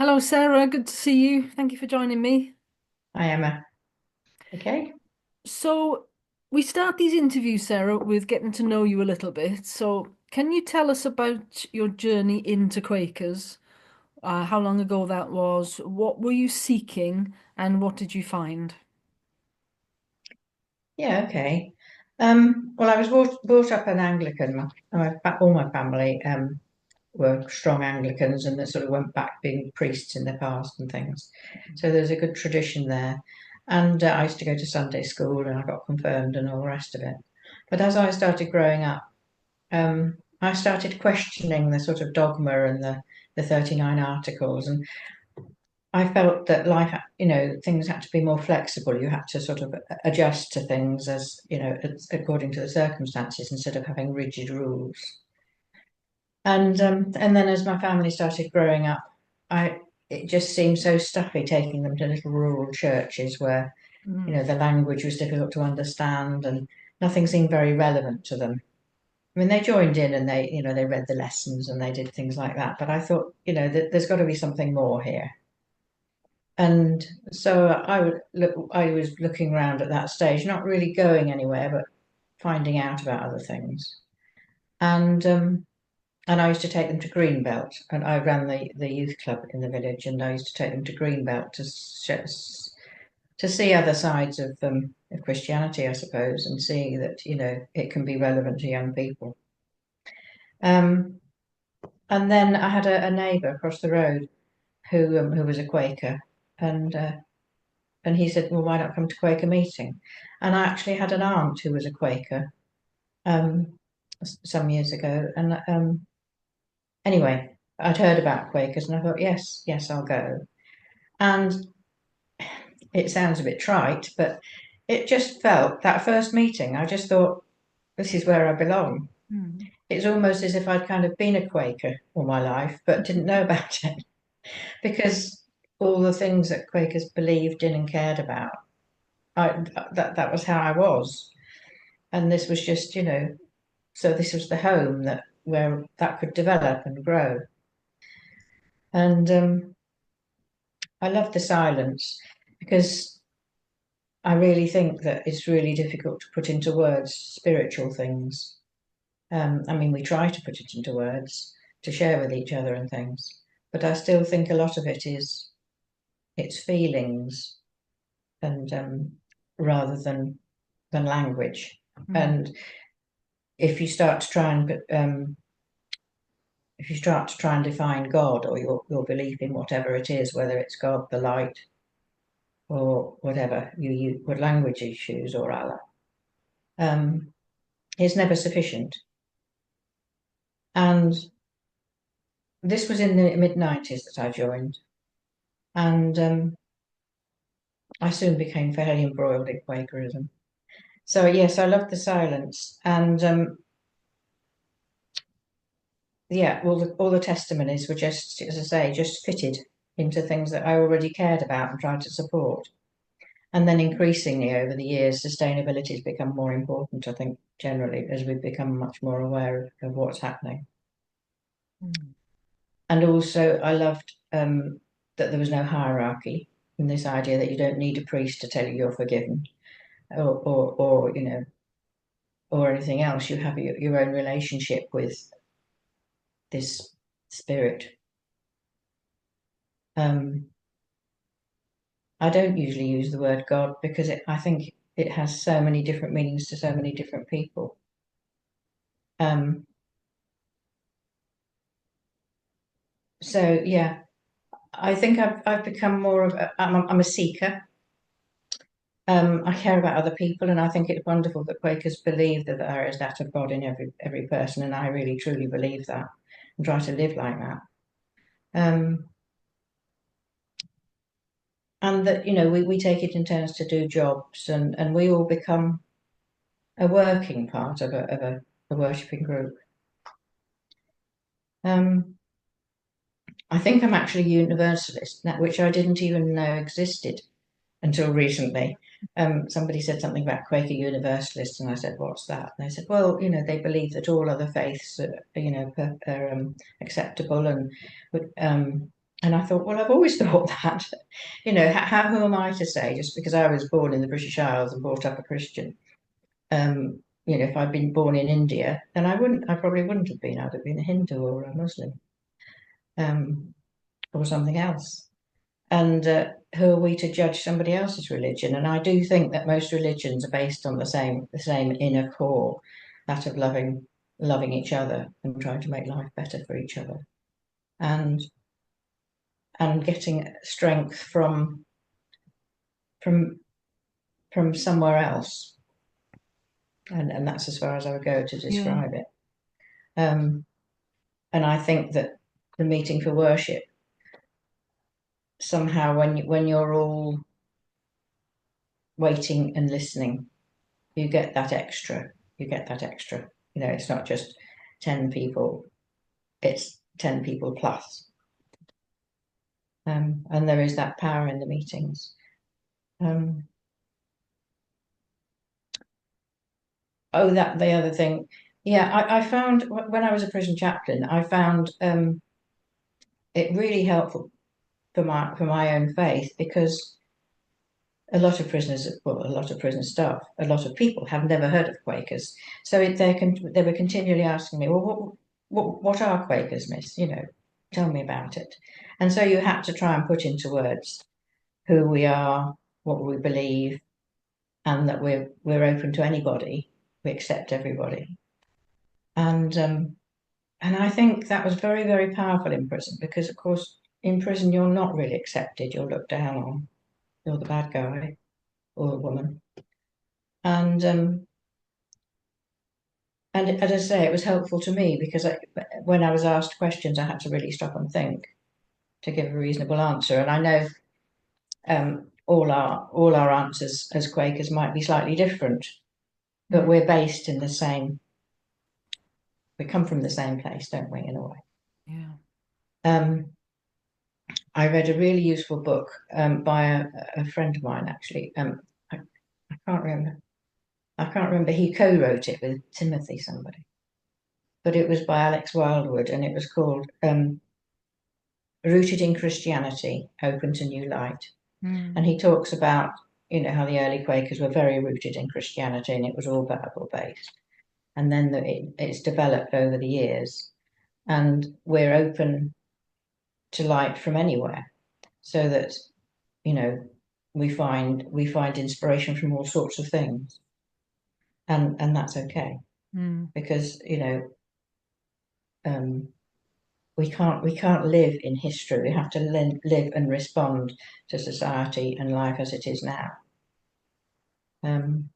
Hello, Sarah. Good to see you. Thank you for joining me. Hi, Emma. Okay. So, we start these interviews, Sarah, with getting to know you a little bit. So, can you tell us about your journey into Quakers? How long ago that was? What were you seeking, and what did you find? Yeah, okay. Well, I was brought up an Anglican. All my family were strong Anglicans and they sort of went back being priests in the past and things. So there's a good tradition there. And I used to go to Sunday school and I got confirmed and all the rest of it. But as I started growing up, I started questioning the sort of dogma and the 39 articles. And I felt that life, things had to be more flexible. You had to sort of adjust to things according to the circumstances instead of having rigid rules. And then as my family started growing up, I it just seemed so stuffy taking them to little rural churches where, Mm. the language was difficult to understand and nothing seemed very relevant to them. I mean, they joined in and they read the lessons and they did things like that. But I thought, there's got to be something more here. And so I was looking around at that stage, not really going anywhere, but finding out about other things. And I used to take them to Greenbelt, and I ran the youth club in the village, and I used to take them to Greenbelt to see other sides of Christianity, I suppose, and see that it can be relevant to young people. Um, and then I had a neighbour across the road who was a Quaker, and and he said, well, why not come to Quaker Meeting? And I actually had an aunt who was a Quaker um, some years ago. And anyway, I'd heard about Quakers and I thought, yes, yes, I'll go. And it sounds a bit trite, but it just felt that first meeting, I just thought, this is where I belong. Mm. It's almost as if I'd kind of been a Quaker all my life, but didn't know about it because all the things that Quakers believed in and cared about, that was how I was. And this was just, so this was the home that where that could develop and grow. And I love the silence because I really think that it's really difficult to put into words spiritual things. I mean, we try to put it into words to share with each other and things, but I still think a lot of it is it's feelings and rather than language. Mm. And if you start to try and if you start to try and define God or your belief in whatever it is, whether it's God, the light, or whatever what language you choose, or Allah, um, it's never sufficient. And this was in the mid-90s that I joined, and I soon became fairly embroiled in Quakerism. So yes, I loved the silence, and yeah, all the testimonies were just, as I say, just fitted into things that I already cared about and tried to support. And then increasingly over the years, sustainability has become more important, I think, generally, as we've become much more aware of what's happening. Mm. And also, I loved that there was no hierarchy in this idea that you don't need a priest to tell you you're forgiven or or anything else. You have your own relationship with this spirit. Um, I don't usually use the word God because I think it has so many different meanings to so many different people. Um, so yeah, I think I've become more of I'm a seeker. I care about other people, and I think it's wonderful that Quakers believe that there is that of God in every person, and I really truly believe that and try to live like that. Um, and that we take it in turns to do jobs, and we all become a working part of a worshipping group. Um, I think I'm actually a universalist, which I didn't even know existed until recently. Somebody said something about Quaker Universalists, and I said, "What's that?" And they said, "Well, they believe that all other faiths are acceptable and And I thought, well, I've always thought that. Who am I to say, just because I was born in the British Isles and brought up a Christian? If I'd been born in India, then I probably wouldn't have been. I'd have been a Hindu or a Muslim, um, or something else. And who are we to judge somebody else's religion? And I do think that most religions are based on the same inner core, that of loving each other and trying to make life better for each other, and getting strength from from somewhere else. And that's as far as I would go to Yeah. describe it. Um, and I think that the meeting for worship, somehow, when you're all waiting and listening, you get that extra. You get that extra. It's not just 10 people, it's 10 people plus. And there is that power in the meetings. Um, that the other thing. Yeah, I found when I was a prison chaplain, I found it really helpful for my own faith, because a lot of prisoners, well, a lot of prison staff, a lot of people have never heard of Quakers. So they were continually asking me, well, what are Quakers, miss? Tell me about it. And so you had to try and put into words who we are, what we believe, and that we're open to anybody. We accept everybody. And I think that was very, very powerful in prison, because of course in prison you're not really accepted. You're looked down on. You're the bad guy or a woman. And as I say, it was helpful to me, because when I was asked questions, I had to really stop and think to give a reasonable answer. And I know all our answers as Quakers might be slightly different, but Mm. we're based in the same. We come from the same place, don't we? In a way. Yeah. Um, I read a really useful book by a friend of mine, actually. I can't remember. I can't remember. He co-wrote it with Timothy somebody, but it was by Alex Wildwood, and it was called Rooted in Christianity, Open to New Light. Mm. And he talks about, how the early Quakers were very rooted in Christianity, and it was all Bible based. And then it's developed over the years, and we're open to light from anywhere, so that, you know, we find inspiration from all sorts of things, and that's okay, Mm. because um, we can't live in history. We have to live and respond to society and life as it is now, um,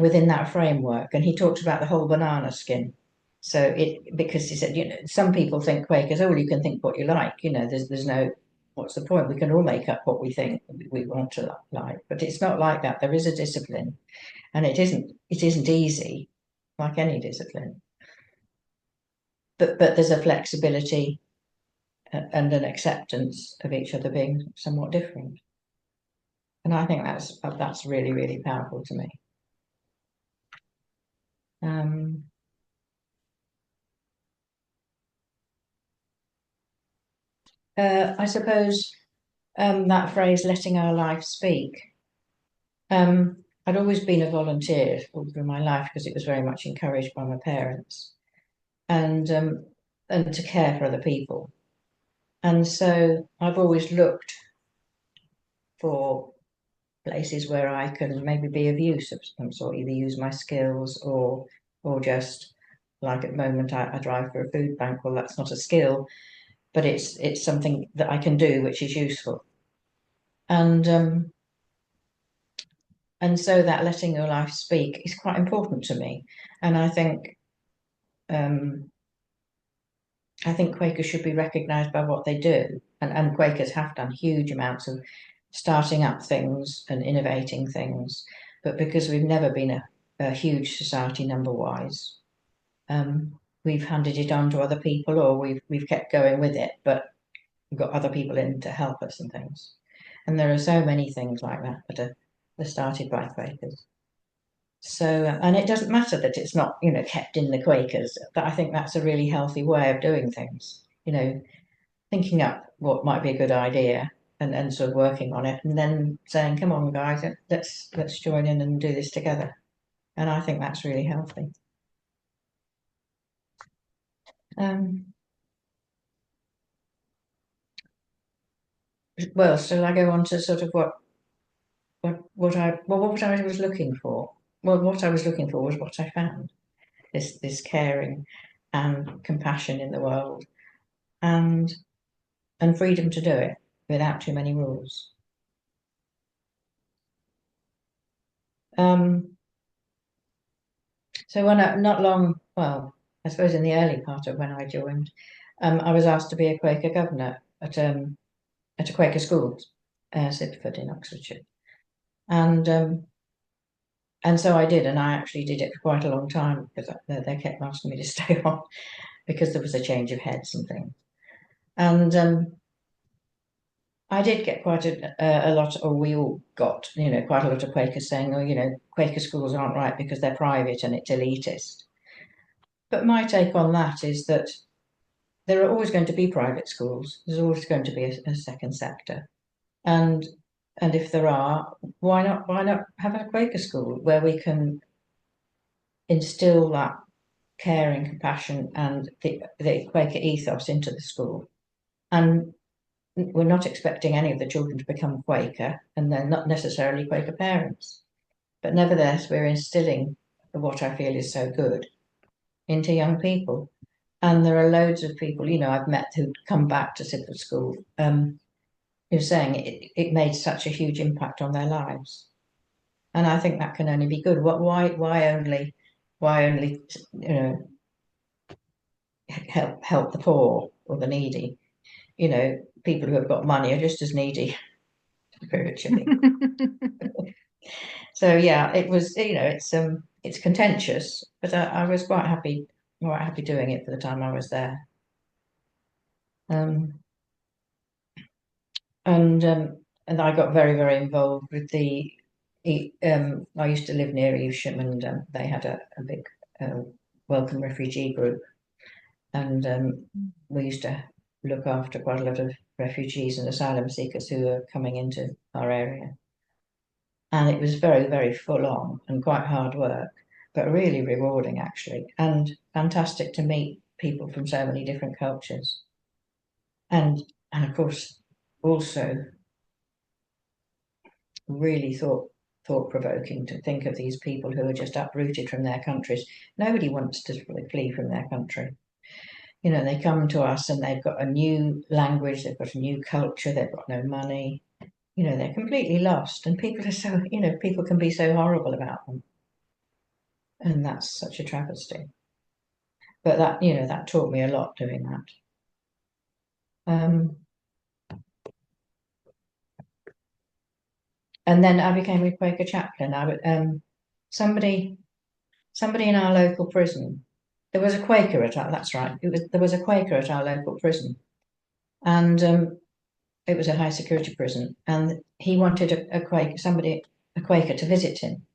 within that framework. And he talks about the whole banana skin. So because he said, some people think Quakers, oh, well, you can think what you like. There's no, what's the point? We can all make up what we think we want to like, but it's not like that. There is a discipline, and it isn't easy, like any discipline. But there's a flexibility and an acceptance of each other being somewhat different. And I think that's really, really powerful to me. Um, I suppose that phrase, letting our life speak. I'd always been a volunteer all through my life, because it was very much encouraged by my parents, and to care for other people. And so I've always looked for places where I can maybe be of use of some sort, either use my skills, or just, like, at the moment I drive for a food bank. Well, that's not a skill, but it's something that I can do which is useful. And so that letting your life speak is quite important to me. And um, I think Quakers should be recognised by what they do, and Quakers have done huge amounts of starting up things and innovating things, but because we've never been a huge society number wise, we've handed it on to other people, or we've kept going with it, but we've got other people in to help us and things. And there are so many things like that are started by Quakers. So, and it doesn't matter that it's not, kept in the Quakers, but I think that's a really healthy way of doing things. thinking up what might be a good idea and sort of working on it, and then saying, "Come on, guys, let's join in and do this together." And I think that's really healthy. Um, well, so I go on to sort of what I was looking for. Well, what I was looking for was what I found: this caring and compassion in the world, and freedom to do it without too many rules. Um, so not long, well, I suppose in the early part of when I joined, I was asked to be a Quaker governor at a Quaker school, Sidford in Oxfordshire, and so I did, and I actually did it for quite a long time because they kept asking me to stay on because there was a change of heads and things. And I did get quite a lot, or we all got, quite a lot of Quakers saying, "Oh, Quaker schools aren't right because they're private and it's elitist." But my take on that is that there are always going to be private schools. There's always going to be a second sector, and if there are, why not have a Quaker school where we can instill that caring, compassion, and the Quaker ethos into the school. And we're not expecting any of the children to become Quaker, and they're not necessarily Quaker parents. But nevertheless, we're instilling what I feel is so good into young people. And there are loads of people, I've met who come back to Sidford School, who are saying it made such a huge impact on their lives. And I think that can only be good. Why only, help the poor or the needy? People who have got money are just as needy spiritually. So yeah, it was, it's contentious, but I was quite happy doing it for the time I was there. Um, and I got very, very involved with I used to live near Evesham, and they had a big welcome refugee group, and we used to look after quite a lot of refugees and asylum seekers who were coming into our area. And it was very, very full on and quite hard work, but really rewarding actually, and fantastic to meet people from so many different cultures. And of course, also really thought provoking to think of these people who are just uprooted from their countries. Nobody wants to flee from their country. They come to us and they've got a new language, they've got a new culture, they've got no money. They're completely lost, and people are so, people can be so horrible about them. And that's such a travesty. But that taught me a lot doing that. Um, and then I became a Quaker chaplain. Somebody in our local prison. There was a Quaker at our. That's right. There was a Quaker at our local prison, and it was a high security prison, and he wanted a Quaker to visit him.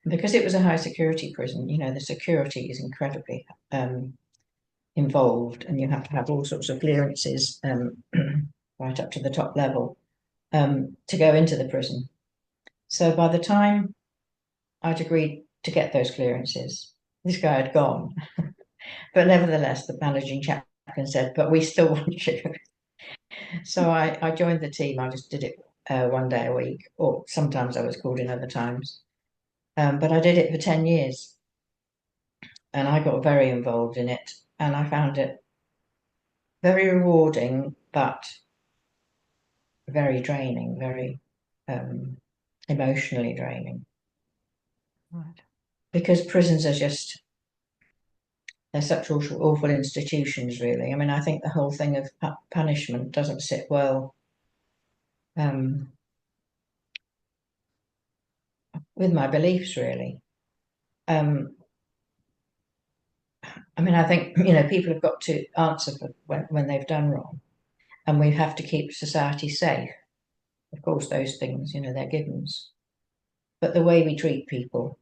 And because it was a high security prison, the security is incredibly involved, and you have to have all sorts of clearances right up to the top level to go into the prison. So by the time I'd agreed to get those clearances, this guy had gone. But nevertheless, the managing chaplain said, "But we still want you." So I joined the team. I just did it one day a week, or sometimes I was called in other times. But I did it for 10 years, and I got very involved in it, and I found it very rewarding, but very draining, very emotionally draining. Right. Because prisons are just, they're such awful institutions, really. I mean, I think the whole thing of punishment doesn't sit well um, with my beliefs, really. Um, I mean, I think, people have got to answer for when they've done wrong, and we have to keep society safe. Of course, those things, they're givens. But the way we treat people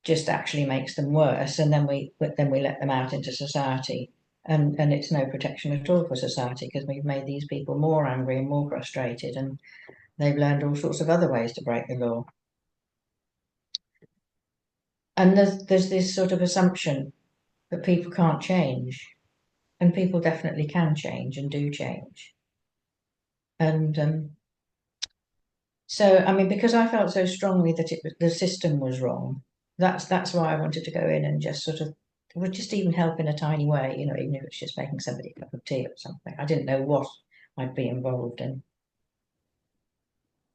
just actually makes them worse, and then we let them out into society and it's no protection at all for society because we've made these people more angry and more frustrated, and they've learned all sorts of other ways to break the law. And there's this sort of assumption that people can't change, and people definitely can change and do change. And so, I mean, because I felt so strongly that the system was wrong, that's why I wanted to go in and just sort of, would just even help in a tiny way, even if it's just making somebody a cup of tea or something. I didn't know what I'd be involved in.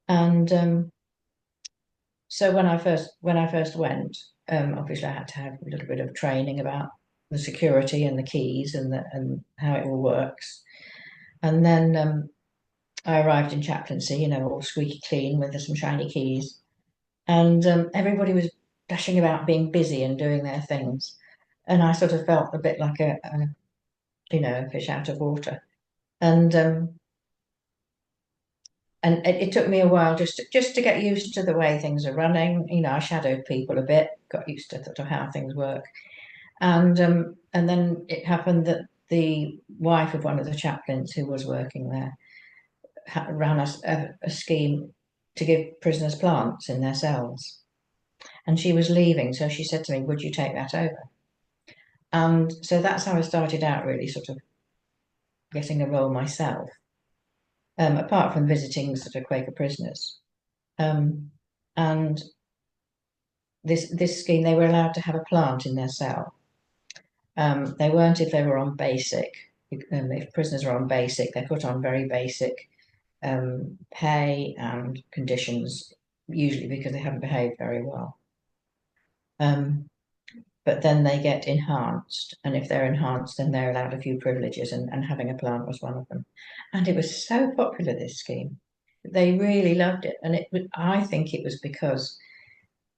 And so when I first went, obviously I had to have a little bit of training about the security and the keys and how it all works. And then I arrived in chaplaincy, all squeaky clean with some shiny keys, and everybody was dashing about being busy and doing their things, and I sort of felt a bit like a fish out of water, and it took me a while just to get used to the way things are running. I shadowed people a bit, got used to how things work, and then it happened that the wife of one of the chaplains who was working there ran a scheme to give prisoners plants in their cells. And she was leaving, so she said to me, "Would you take that over?" And so that's how I started out, really, sort of getting a role myself, apart from visiting sort of Quaker prisoners. And this scheme, they were allowed to have a plant in their cell. They weren't if they were on basic. If prisoners are on basic, they're put on very basic pay and conditions, usually because they haven't behaved very well. But then they get enhanced, and if they're enhanced, then they're allowed a few privileges, and having a plant was one of them. And it was so popular, this scheme. They really loved it, and I think it was because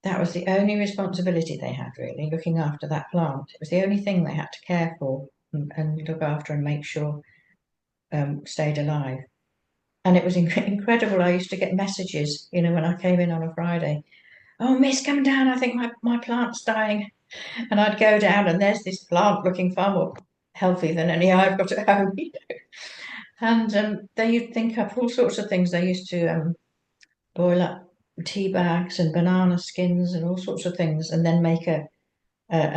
that was the only responsibility they had, really, looking after that plant. It was the only thing they had to care for and look after and make sure stayed alive. And it was incredible. I used to get messages, when I came in on a Friday. "Oh, miss, come down. I think my plant's dying." And I'd go down, and there's this plant looking far more healthy than any I've got at home. And they'd think up all sorts of things. They used to boil up tea bags and banana skins and all sorts of things, and then make a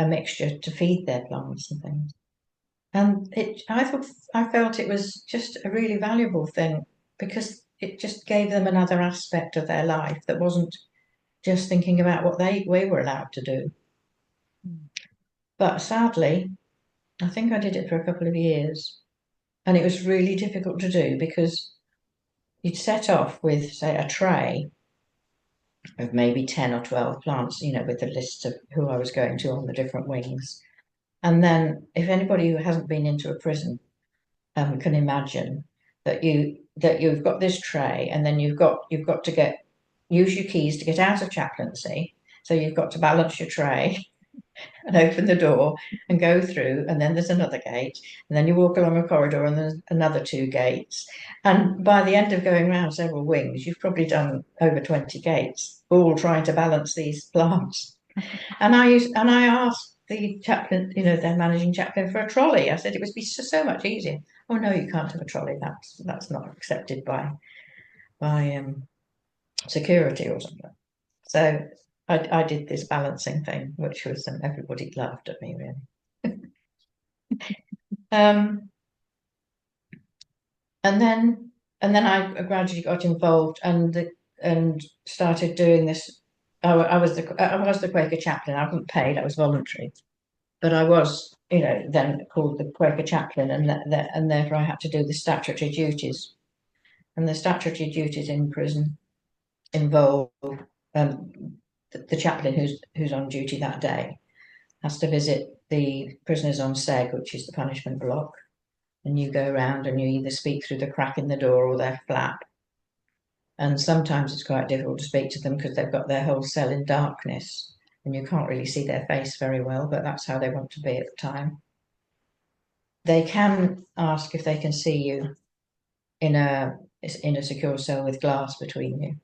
mixture to feed their plants and things. And I felt it was just a really valuable thing because it just gave them another aspect of their life that wasn't just thinking about what we were allowed to do. But sadly, I think I did it for a couple of years, and it was really difficult to do because you'd set off with, say, a tray of maybe 10 or 12 plants, with the list of who I was going to on the different wings. And then if anybody who hasn't been into a prison can imagine that you've got this tray, and then you've got to use your keys to get out of chaplaincy. So you've got to balance your tray and open the door and go through, and then there's another gate, and then you walk along a corridor, and there's another two gates. And by the end of going around several wings, you've probably done over 20 gates, all trying to balance these plants. And I asked the chaplain, their managing chaplain, for a trolley. I said it would be so much easier. "Oh no, you can't have a trolley. That's not accepted by security or something." So I did this balancing thing, which was everybody laughed at me, really. Um, and then I gradually got involved and started doing this. I was the Quaker chaplain. I wasn't paid. I was voluntary, but I was, then called the Quaker chaplain, and therefore I had to do the statutory duties. And the statutory duties in prison involve the chaplain who's on duty that day has to visit the prisoners on seg, which is the punishment block, and you go around and you either speak through the crack in the door or their flap. And sometimes it's quite difficult to speak to them because they've got their whole cell in darkness and you can't really see their face very well, but that's how they want to be at the time. They can ask if they can see you in a secure cell with glass between you.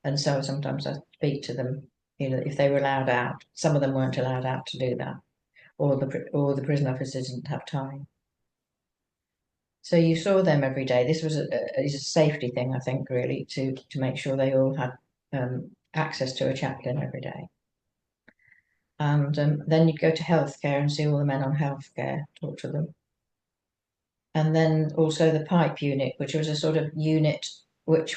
And so sometimes I speak to them, if they were allowed out. Some of them weren't allowed out to do that, or the prison officers didn't have time. So you saw them every day. This was is a safety thing, I think, really, to make sure they all had access to a chaplain every day. And then you'd go to healthcare and see all the men on healthcare, talk to them. And then also the pipe unit, which was a sort of unit which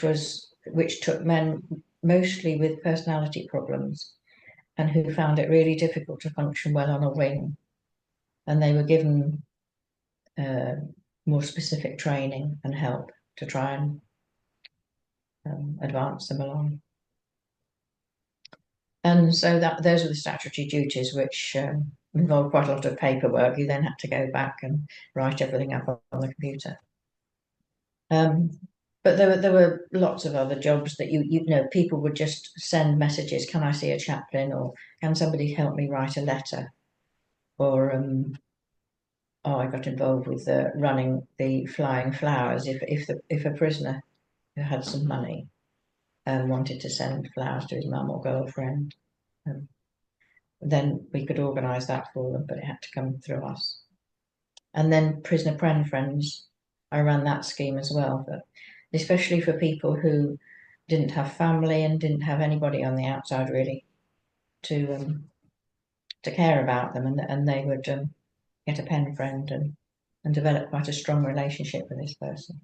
took men mostly with personality problems and who found it really difficult to function well on a wing. And they were given uh, more specific training and help to try and advance them along. And so those were the statutory duties, which involved quite a lot of paperwork. You then had to go back and write everything up on the computer. But there were lots of other jobs that you know people would just send messages. Can I see a chaplain? Or can somebody help me write a letter? Or oh, I got involved with running the flying flowers. If a prisoner who had some money wanted to send flowers to his mum or girlfriend, um, then we could organise that for them, but it had to come through us. And then prisoner friends, I ran that scheme as well, but especially for people who didn't have family and didn't have anybody on the outside really to care about them, and they would get a pen friend and develop quite a strong relationship with this person.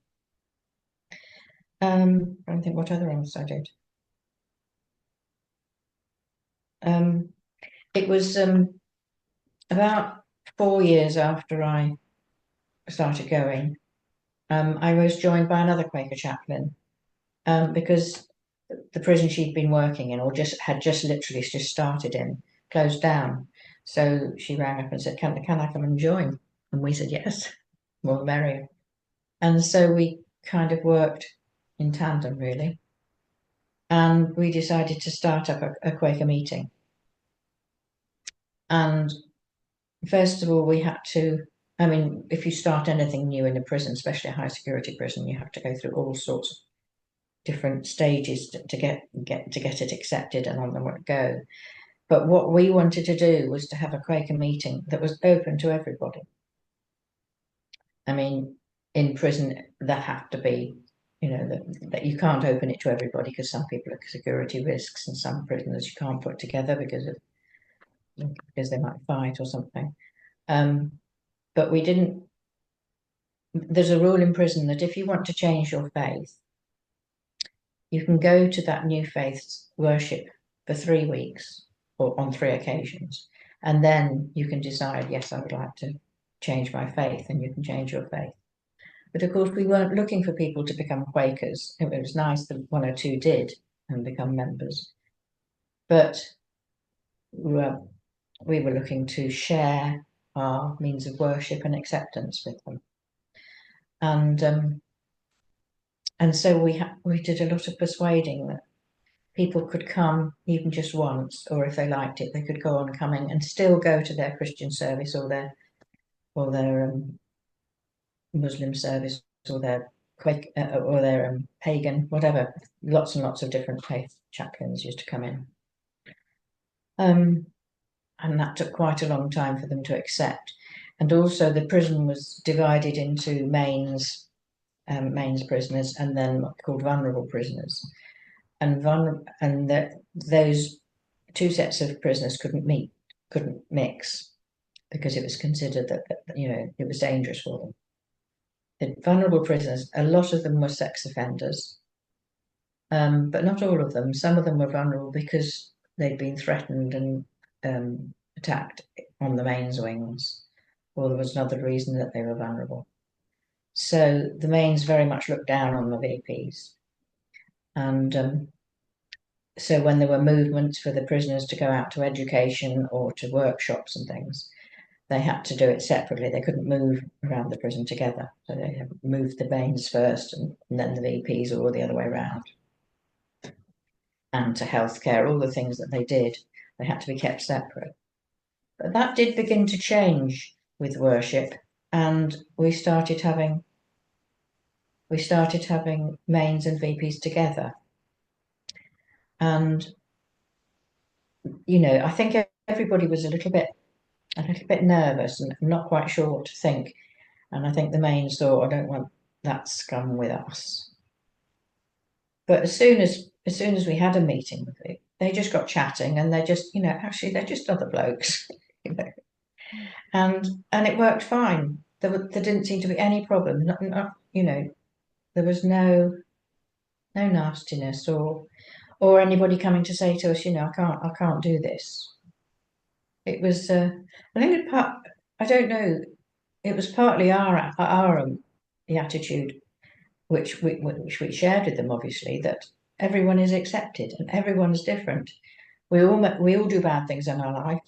I don't think what other ones I did. Um, it was about 4 years after I started going. I was joined by another Quaker chaplain because the prison she'd been working in, or just literally just started in, closed down. So she rang up and said, "Can I come and join?" And we said yes, more the merrier. And so we kind of worked in tandem really, and we decided to start up a Quaker meeting. And first of all, we had to. I mean, if you start anything new in a prison, especially a high security prison, you have to go through all sorts of different stages to get it accepted and on the go. But what we wanted to do was to have a Quaker meeting that was open to everybody. I mean, in prison, there have to be, that you can't open it to everybody because some people are security risks and some prisoners you can't put together because they might fight or something. But we didn't. There's a rule in prison that if you want to change your faith, you can go to that new faith's worship for 3 weeks or on 3 occasions, and then you can decide, yes, I would like to change my faith, and you can change your faith. But of course, we weren't looking for people to become Quakers. It was nice that one or two did and become members, but we were looking to share our means of worship and acceptance with them, and and so we did a lot of persuading that people could come even just once, or if they liked it, they could go on coming and still go to their Christian service or their Muslim service or their pagan, whatever. Lots and lots of different faith chaplains used to come in. And that took quite a long time for them to accept. And also the prison was divided into mains prisoners and then what called vulnerable prisoners. And those two sets of prisoners couldn't mix because it was considered that it was dangerous for them. The vulnerable prisoners, a lot of them were sex offenders, but not all of them. Some of them were vulnerable because they'd been threatened and attacked on the mains wings, or there was another reason that they were vulnerable. So the mains very much looked down on the VPs, and so when there were movements for the prisoners to go out to education or to workshops and things, they had to do it separately. They couldn't move around the prison together. So they moved the mains first and then the VPs, or the other way around. And to healthcare, all the things that they did, they had to be kept separate. But that did begin to change with worship, and we started having mains and VPs together. And I think everybody was a little bit nervous and not quite sure what to think. And I think the mains thought, I don't want that scum with us. But as soon as we had a meeting with it, they just got chatting, and they're just, actually they're just other blokes, you know. And it worked fine. There didn't seem to be any problem. There was no nastiness or anybody coming to say to us, I can't do this. It was, I think I don't know. It was partly the attitude which we shared with them, obviously, that everyone is accepted and everyone is different. We all do bad things in our life.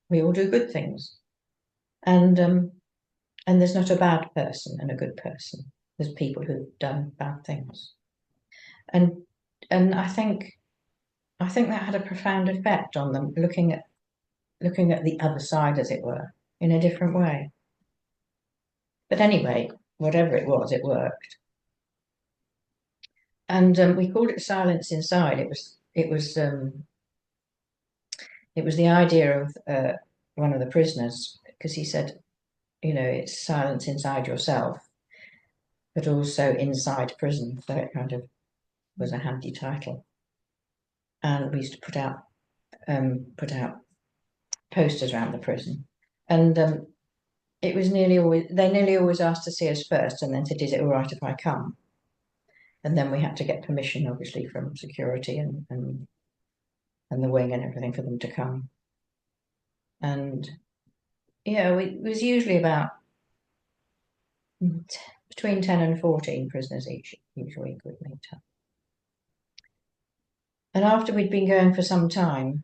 We all do good things, and there's not a bad person and a good person. There's people who've done bad things, and and I think that had a profound effect on them, looking at the other side, as it were, in a different way. But anyway, whatever it was, it worked. And we called it Silence Inside. It was the idea of one of the prisoners, because he said, it's silence inside yourself, but also inside prison. So it kind of was a handy title. And we used to put out posters around the prison, and it was they nearly always asked to see us first, and then said, "Is it all right if I come?" And then we had to get permission, obviously, from security and the wing and everything for them to come. And yeah, it was usually about between 10 and 14 prisoners each week would meet up. And after we'd been going for some time,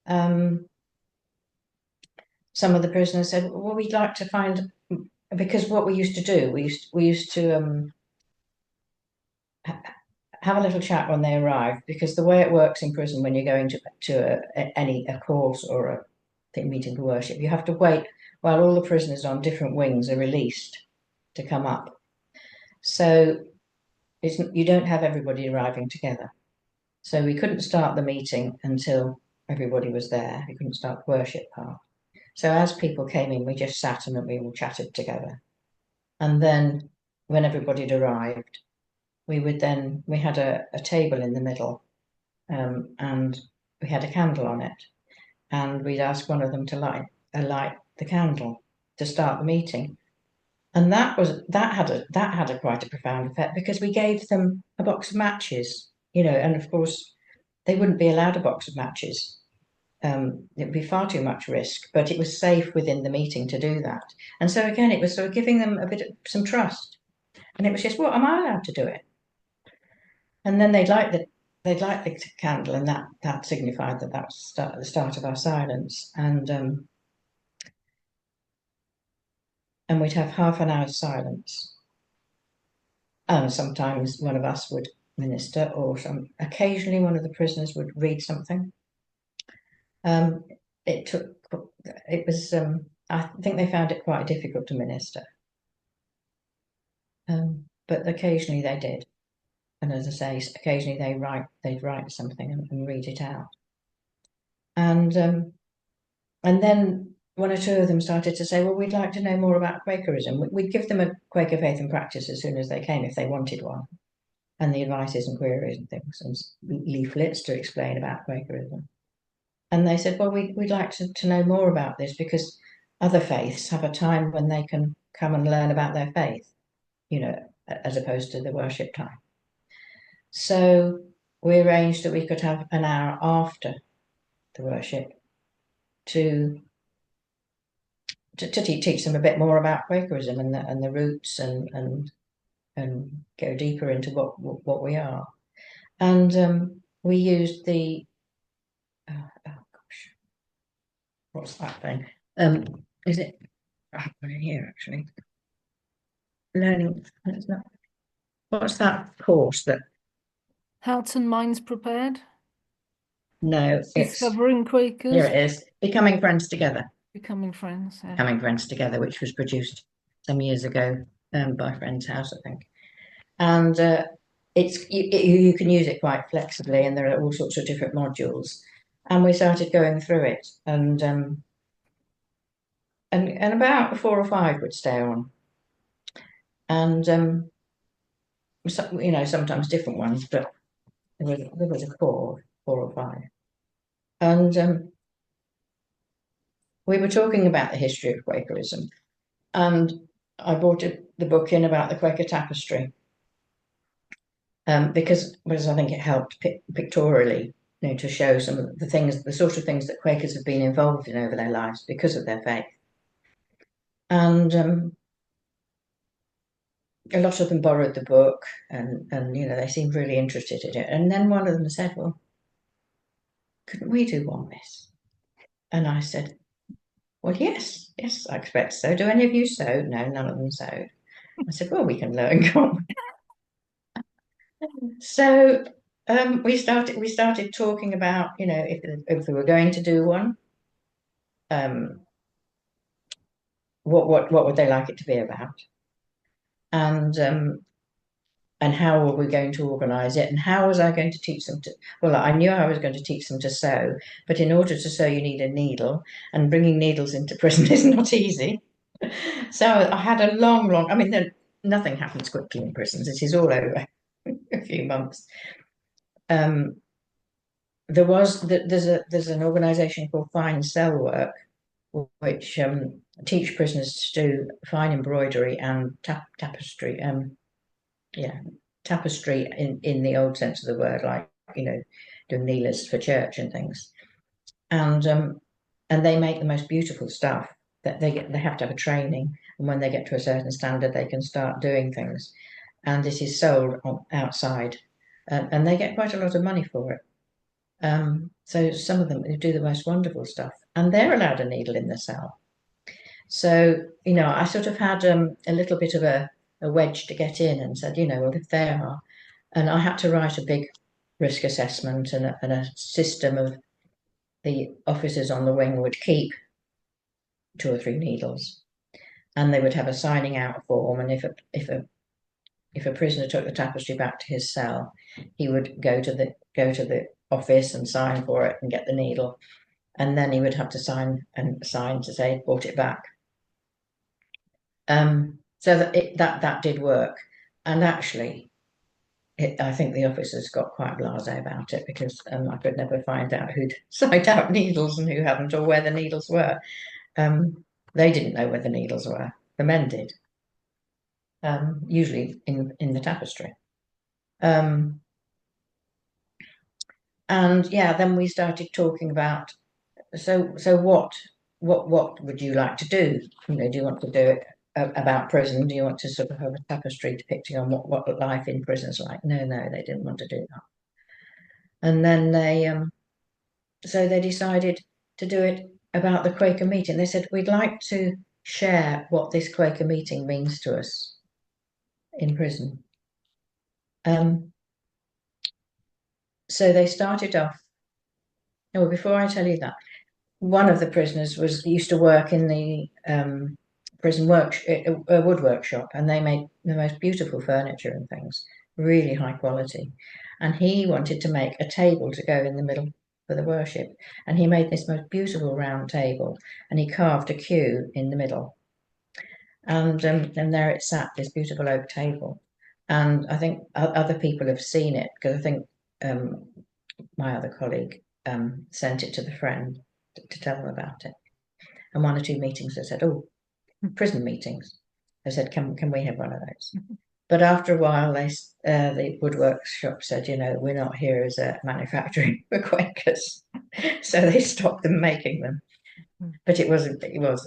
some of the prisoners said, well, we'd like to find, because what we used to do, we used to have a little chat when they arrived, because the way it works in prison, when you're going to a course or a meeting for worship, you have to wait while all the prisoners on different wings are released to come up. So you don't have everybody arriving together. So we couldn't start the meeting until everybody was there. We couldn't start the worship part. So as people came in, we just sat and we all chatted together. And then when everybody had arrived, we had a table in the middle, and we had a candle on it. And we'd ask one of them to light the candle to start the meeting. And that had a quite a profound effect, because we gave them a box of matches, and of course they wouldn't be allowed a box of matches. It would be far too much risk, but it was safe within the meeting to do that. And so again, it was sort of giving them a bit of some trust. And it was just, well, am I allowed to do it? And then they'd light the candle, and that signified that was the start of our silence. And we'd have half an hour's silence. And sometimes one of us would minister, or occasionally one of the prisoners would read something. It was, I think they found it quite difficult to minister. But occasionally they did. And as I say, occasionally they'd write something and read it out. And then one or two of them started to say, well, we'd like to know more about Quakerism. We'd give them a Quaker Faith and Practice as soon as they came, if they wanted one, and the advices and queries and things, and leaflets to explain about Quakerism. And they said, well, we'd like to know more about this, because other faiths have a time when they can come and learn about their faith, as opposed to the worship time. So we arranged that we could have an hour after the worship to teach them a bit more about Quakerism and the roots, and go deeper into what we are. And we used the oh gosh, what's that thing? Is it? I've got it here actually. Learning. It's not. What's that course that? Hearts and minds prepared. No, it's Discovering here. Quakers, It is Becoming Friends Together. becoming friends. Yeah. Becoming Friends Together, which was produced some years ago by Friends House, I think. And you can use it quite flexibly, and there are all sorts of different modules. And we started going through it, and about 4 or 5 would stay on. and so, sometimes different ones, but there was a four or five, and we were talking about the history of Quakerism, and I brought the book in about the Quaker Tapestry, because I think it helped pictorially, to show some of the things, the sort of things that Quakers have been involved in over their lives because of their faith. And a lot of them borrowed the book, and they seemed really interested in it. And then one of them said, "Well, couldn't we do one, Miss?" And I said, "Well, yes, yes, I expect so. Do any of you sew?" No, none of them sewed. I said, "Well, we can learn, can't we?" So we started talking about, if we were going to do one, um, what would they like it to be about, and how were we going to organise it, and how was I going to teach them to. Well, I knew I was going to teach them to sew, but in order to sew, you need a needle, and bringing needles into prison is not easy. So I had a long. I mean, nothing happens quickly in prisons. It is all over a few months. Um, there's an organisation called Fine Cell Work, which teach prisoners to do fine embroidery and tapestry. Yeah, tapestry in the old sense of the word, like, doing kneelers for church and things. And they make the most beautiful stuff. That they have to have a training, and when they get to a certain standard, they can start doing things. And it is sold outside, and they get quite a lot of money for it. So some of them do the most wonderful stuff, and they're allowed a needle in the cell. So, I sort of had a little bit of a wedge to get in, and said, well, if they are, and I had to write a big risk assessment, and a system of the officers on the wing would keep two or three needles, and they would have a signing out form. And if a prisoner took the tapestry back to his cell, he would go to the office and sign for it and get the needle, and then he would have to sign to say he brought it back. So that did work, and actually, I think the officers got quite blasé about it, because I could never find out who'd signed out needles and who hadn't, or where the needles were. They didn't know where the needles were. The men did, usually in the tapestry. Um, and yeah, then we started talking about, so what would you like to do? Do you want to do it about prison? Do you want to sort of have a tapestry depicting on what life in prison is like? No, they didn't want to do that. And then they decided to do it about the Quaker meeting. They said, we'd like to share what this Quaker meeting means to us in prison. Um, so they started off. Oh, before I tell you that, one of the prisoners used to work in the prison wood workshop, and they made the most beautiful furniture and things, really high quality. And he wanted to make a table to go in the middle for the worship, and he made this most beautiful round table, and he carved a queue in the middle, and there it sat, this beautiful oak table. And I think other people have seen it, because I think um, my other colleague sent it to the friend to tell them about it. And one or two meetings, they said, "Oh, prison meetings." They said, "Can we have one of those?" But after a while, the woodwork shop said, "We're not here as a manufacturing for Quakers," so they stopped them making them. But it was an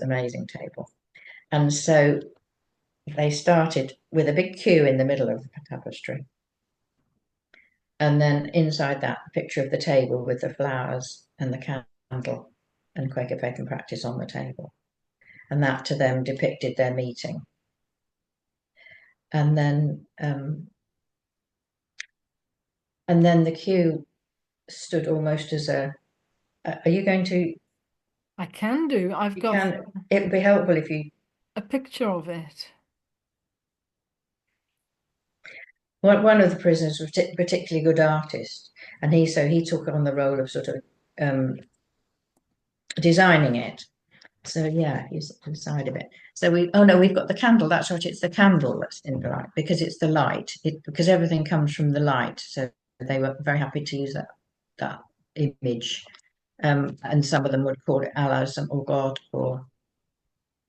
amazing table, and so they started with a big queue in the middle of the tapestry, and then inside that, a picture of the table with the flowers and the candle and Quaker faith and practice on the table. And that to them depicted their meeting. And then the queue stood almost as a. Are you going to? I can do. I've You got can. It would be helpful if you. a picture of it. One of the prisoners was a particularly good artist, and he took on the role of sort of designing it. So yeah, you sit to the side of it. So oh no, we've got the candle. That's right. It's the candle that's in the light because it's the light. Because everything comes from the light. So they were very happy to use that image. And some of them would call it Allah, some or God or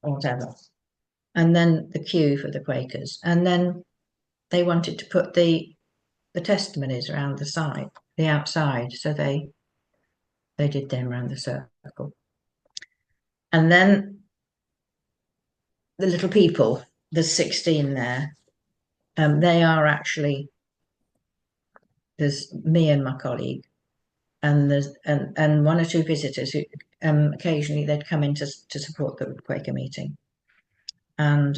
whatever. And then the queue for the Quakers. And then they wanted to put the testimonies around the side, the outside. So they did them around the circle. And then the little people, there's 16 there. They are actually, there's me and my colleague, and there's and one or two visitors who occasionally they'd come in to support the Quaker meeting. And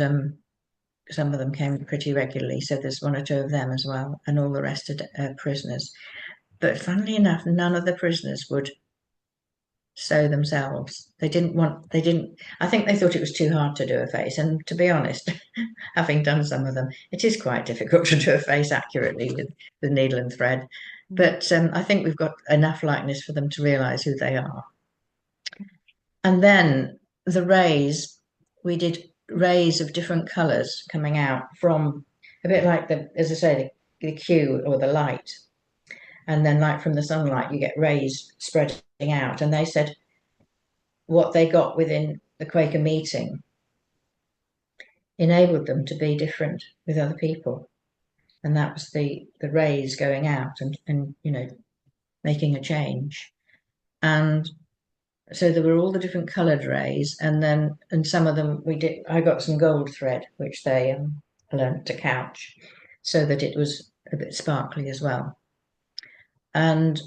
some of them came pretty regularly, so there's one or two of them as well, and all the rest are prisoners. But funnily enough, none of the prisoners would sew themselves. They didn't, I think they thought it was too hard to do a face. And to be honest, having done some of them, it is quite difficult to do a face accurately with needle and thread. But I think we've got enough likeness for them to realise who they are. And then the rays, we did rays of different colours coming out from a bit like as I say, the cue or the light. And then like from the sunlight, you get rays spreading out. And they said what they got within the Quaker meeting enabled them to be different with other people. And that was the rays going out and making a change. And so there were all the different coloured rays, and some of them I got some gold thread, which they learnt to couch so that it was a bit sparkly as well. And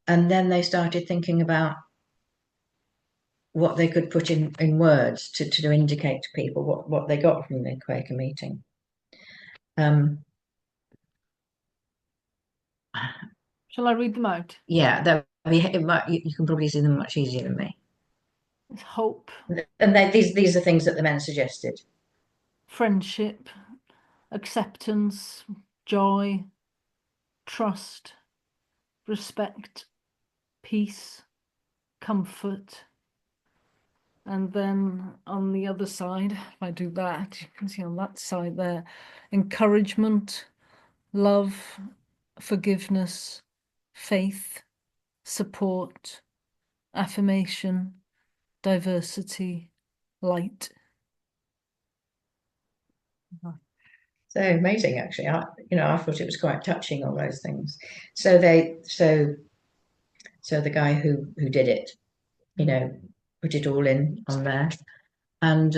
then they started thinking about what they could put in words to indicate to people what they got from the Quaker meeting. Shall I read them out? Yeah, you can probably see them much easier than me. It's hope, And these are things that the men suggested. friendship, acceptance, joy, trust, respect, peace, comfort. And then on the other side, if I do that, you can see on that side there, encouragement, love, forgiveness, faith, support, affirmation, diversity, light. So amazing, actually. I thought it was quite touching, all those things. So the guy who did it, put it all in on there, and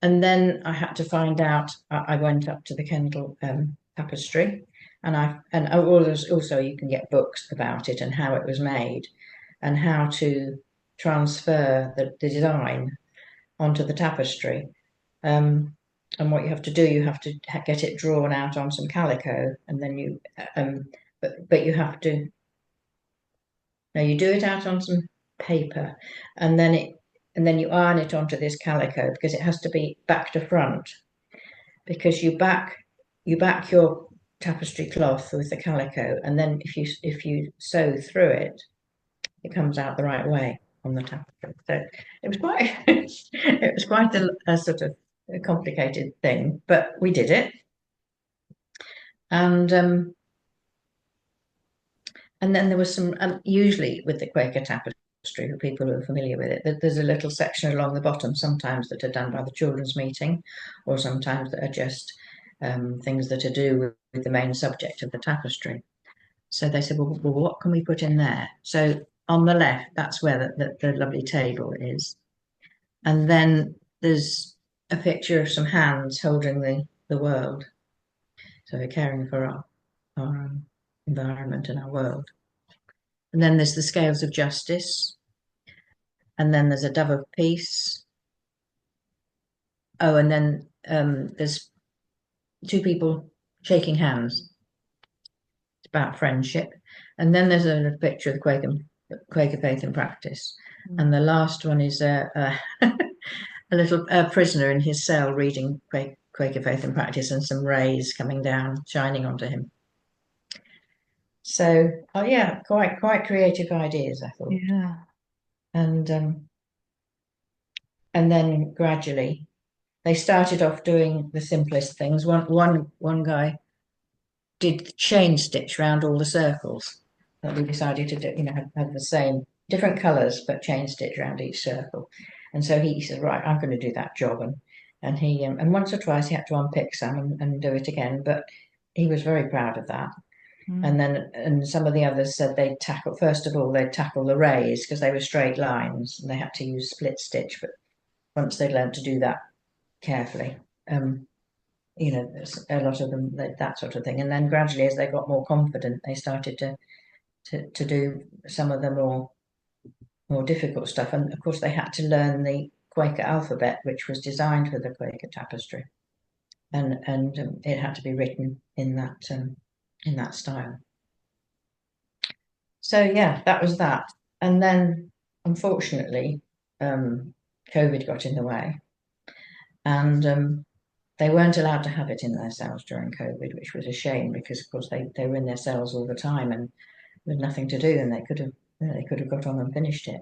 then I had to find out. I went up to the Kendal Tapestry, and also you can get books about it and how it was made, and how to transfer the design onto the tapestry. And what you have to do, you have to get it drawn out on some calico, and then but you have to, no, you do it out on some paper, and then you iron it onto this calico because it has to be back to front, because you back your tapestry cloth with the calico, and then if you sew through it, it comes out the right way on the tapestry. So it was quite it was quite a sort of a complicated thing, but we did it. And then there was some, usually with the Quaker Tapestry, for people who are familiar with it, there's a little section along the bottom, sometimes that are done by the children's meeting, or sometimes that are just things that are do with the main subject of the tapestry. So they said, well, what can we put in there? So on the left, that's where the lovely table is. And then there's a picture of some hands holding the world. So we're caring for our environment and our world. And then there's the scales of justice. And then there's a dove of peace. Oh, and then there's two people shaking hands. It's about friendship. And then there's a picture of the Quaker faith and practice. And the last one is a little prisoner in his cell reading Quaker faith and practice, and some rays coming down, shining onto him. So, oh yeah, quite creative ideas, I thought. Yeah. And and then gradually they started off doing the simplest things. One guy did chain stitch round all the circles that we decided to do, have the same different colours, but chain stitch around each circle. And so he said, right, I'm going to do that job. And he, and once or twice he had to unpick some and do it again, but he was very proud of that. Mm. And then, and some of the others said they'd tackle, first of all, they'd tackle the rays because they were straight lines and they had to use split stitch. But once they'd learned to do that carefully, um, a lot of them that sort of thing. And then gradually, as they got more confident, they started to do some of the more difficult stuff. And of course, they had to learn the Quaker alphabet, which was designed for the Quaker tapestry, and it had to be written in that style. So yeah, that was that. And then, unfortunately, COVID got in the way, and they weren't allowed to have it in their cells during COVID, which was a shame because, of course, they were in their cells all the time and with nothing to do, and they could have got on and finished it.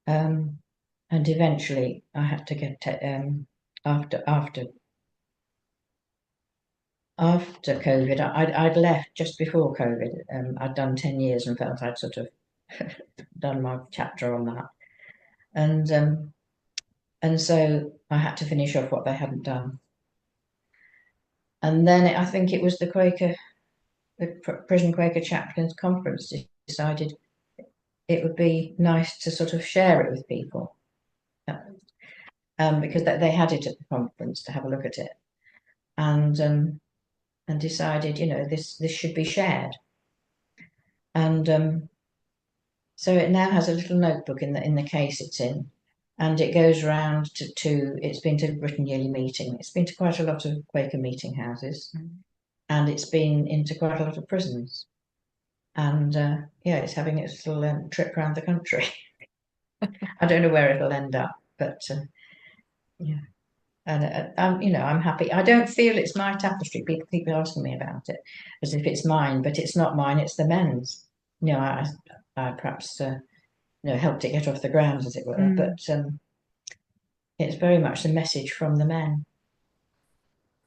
Um, and eventually, I had to get after after COVID. I'd left just before COVID. I'd done 10 years and felt I'd sort of done my chapter on that, and and so I had to finish off what they hadn't done. And then I think it was the Prison Quaker Chaplains Conference decided it would be nice to sort of share it with people, because they had it at the conference to have a look at it, and decided, this should be shared. And so it now has a little notebook in the case it's in, and it goes around to it's been to Britain Yearly Meeting. It's been to quite a lot of Quaker meeting houses, and it's been into quite a lot of prisons. And yeah, it's having its little trip around the country. I don't know where it'll end up, but yeah. And I'm happy. I don't feel it's my tapestry. People keep asking me about it as if it's mine, but it's not mine. It's the men's. I perhaps helped it get off the ground, as it were. Mm. But it's very much the message from the men,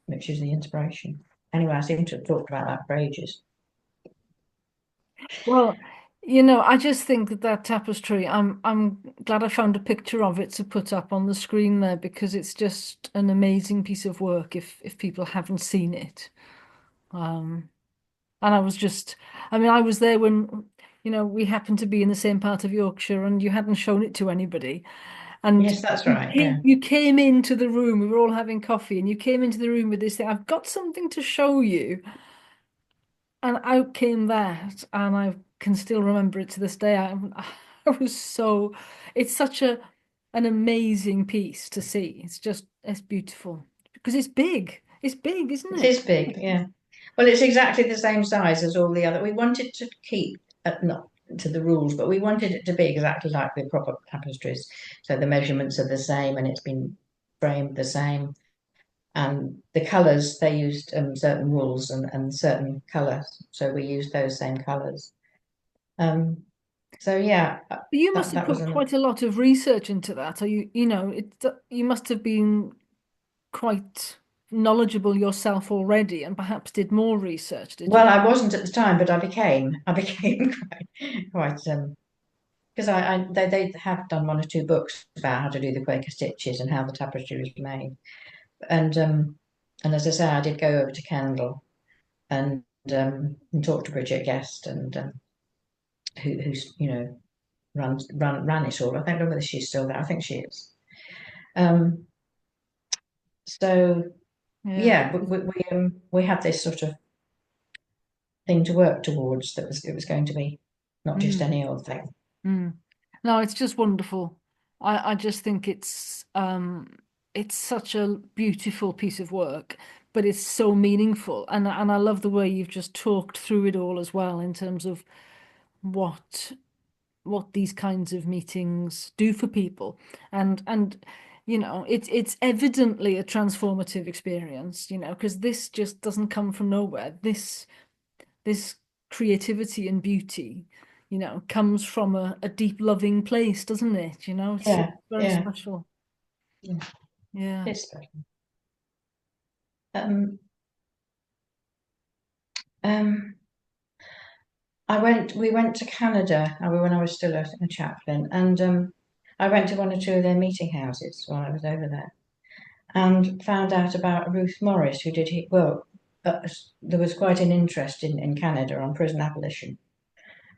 which is the inspiration. Anyway, I seem to have talked about that for ages. Well, I just think that that tapestry, I'm glad I found a picture of it to put up on the screen there because it's just an amazing piece of work if people haven't seen it. Um, and I was there when, we happened to be in the same part of Yorkshire and you hadn't shown it to anybody. And Yes, that's right. Yeah, you came into the room, we were all having coffee, and you came into the room with this thing, I've got something to show you. And out came that, and I can still remember it to this day. I was so, it's such an amazing piece to see. It's beautiful because it's big. It's big, isn't it it? is big. Yeah. Well, it's exactly the same size as all the other. We wanted to keep, not to the rules, but we wanted it to be exactly like the proper tapestries. So the measurements are the same and it's been framed the same. And the colours, they used certain rules and certain colours. So we used those same colours. Um, so yeah, But you must that have that was put an. quite a lot of research into that. Are you must have been quite knowledgeable yourself already and perhaps did more research, did Well, you? I wasn't at the time, but I became. I became quite because they have done one or two books about how to do the Quaker stitches and how the tapestry was made. And and as I say, I did go over to Kendal and talk to Bridget Guest and who's ran it all. I don't know whether she's still there. I think she is. Um, so Yeah. yeah, we had this sort of thing to work towards that was it was going to be not just Mm, any old thing. mm. No, it's just wonderful. I just think it's such a beautiful piece of work, but it's so meaningful. And I love the way you've just talked through it all as well in terms of what what these kinds of meetings do for people. And it's evidently a transformative experience, because this just doesn't come from nowhere. This creativity and beauty, comes from a deep loving place, doesn't it? It's Yeah, very yeah. special. Yeah, Yeah. it's special. Um, um, we went to Canada when I was still a chaplain, and I went to one or two of their meeting houses while I was over there, and found out about Ruth Morris, who did, there was quite an interest in Canada on prison abolition.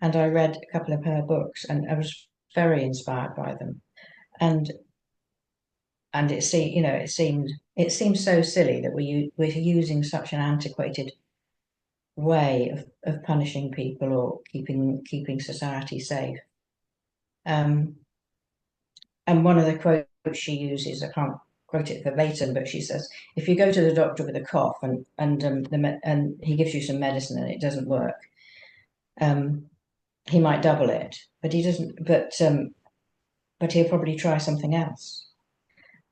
And I read a couple of her books and I was very inspired by them. And it seemed so silly that we're using such an antiquated way of punishing people or keeping society safe. Um, and one of the quotes she uses, I can't quote it verbatim, but she says, if you go to the doctor with a cough and he gives you some medicine and it doesn't work, um, he might double it, but he doesn't. But he'll probably try something else.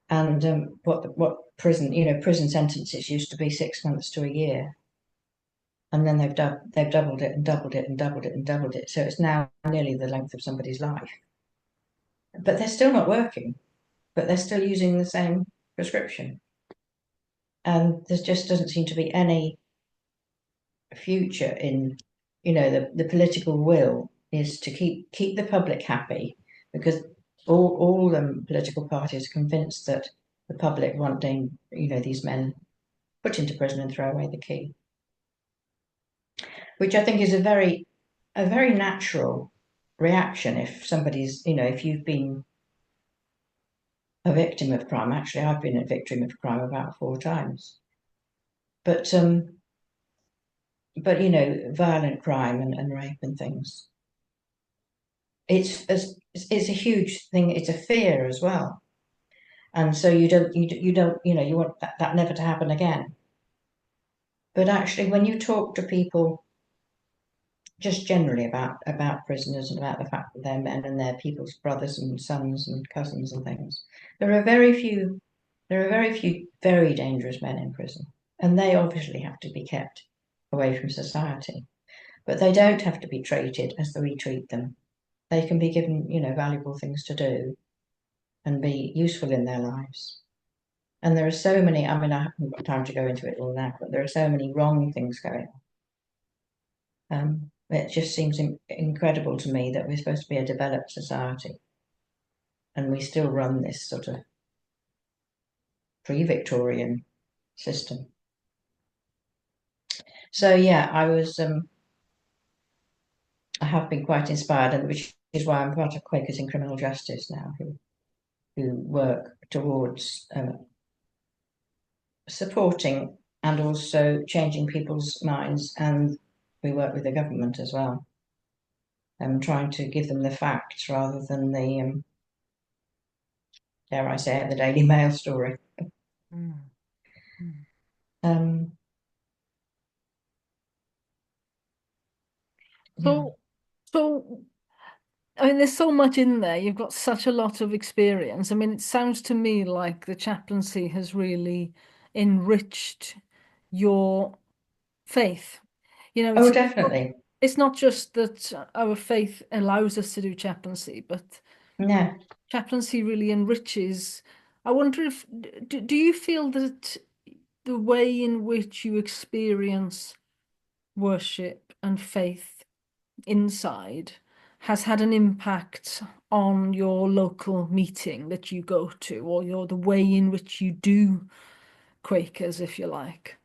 And what prison sentences used to be 6 months to a year, and then they've doubled it and doubled it and doubled it and doubled it. So it's now nearly the length of somebody's life. But they're still not working. But they're still using the same prescription, and there just doesn't seem to be any future in, the political will is to keep the public happy, because all political parties are convinced that the public want these men put into prison and throw away the key, which I think is a very natural reaction if somebody's, if you've been a victim of crime. Actually, I've been a victim of crime about 4 times, but violent crime and rape and things. It's a huge thing. It's a fear as well, and so you want that never to happen again. But actually, when you talk to people just generally about prisoners and about the fact that they're men and they're people's brothers and sons and cousins and things, there are very few. There are very few very dangerous men in prison, and they obviously have to be kept away from society. But they don't have to be treated as we treat them. They can be given, valuable things to do and be useful in their lives. And there are so many, I mean, I haven't got time to go into it all now, but there are so many wrong things going on. It just seems incredible to me that we're supposed to be a developed society and we still run this sort of pre-Victorian system. So yeah, I have been quite inspired, and which is why I'm part of Quakers in Criminal Justice now, who work towards supporting and also changing people's minds, and we work with the government as well, trying to give them the facts rather than the, dare I say it, the Daily Mail story. Mm. Mm. Um, yeah. So, so I mean, there's so much in there. You've got such a lot of experience. I mean, it sounds to me like the chaplaincy has really enriched your faith. You know, Oh, definitely. it's not just that our faith allows us to do chaplaincy, but No. chaplaincy really enriches. I wonder if do you feel that the way in which you experience worship and faith inside has had an impact on your local meeting that you go to, or the way in which you do Quakers, if you like.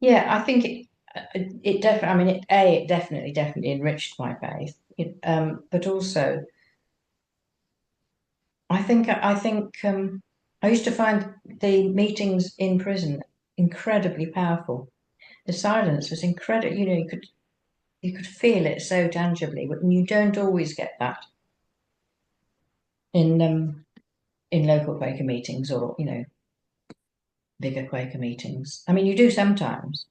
Yeah, I think it definitely. I mean, it definitely enriched my faith. But also, I think I used to find the meetings in prison incredibly powerful. The silence was incredible. You could feel it so tangibly, but you don't always get that in local Quaker meetings or bigger Quaker meetings. I mean, you do sometimes,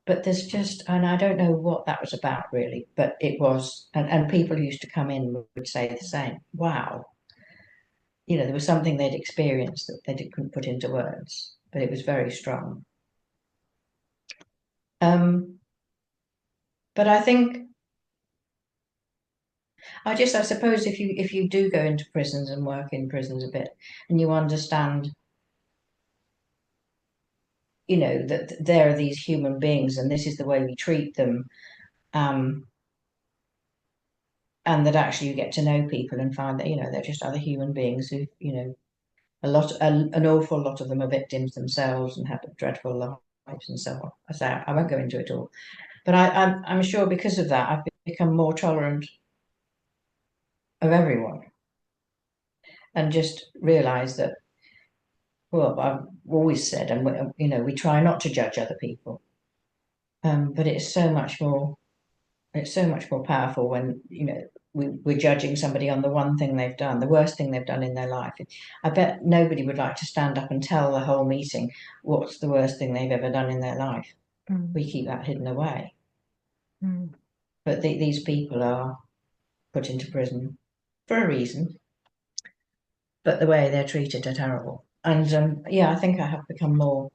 but there's just, and I don't know what that was about really, but it was, and people who used to come in would say the same. Wow, there was something they'd experienced that couldn't put into words, but it was very strong. Um, but I think I suppose if you do go into prisons and work in prisons a bit, and you understand, that there are these human beings, and this is the way we treat them, um, and that actually you get to know people and find that they're just other human beings who an awful lot of them are victims themselves and have dreadful lives and so on. I won't go into it all, but I'm sure because of that I've become more tolerant of everyone and just realised that, well, I've always said, and we try not to judge other people, but it's so much more powerful when we're judging somebody on the one thing they've done, the worst thing they've done in their life. I bet nobody would like to stand up and tell the whole meeting what's the worst thing they've ever done in their life. Mm, We keep that hidden away. mm, But these people are put into prison for a reason, but the way they're treated are terrible. And yeah, I think I have become more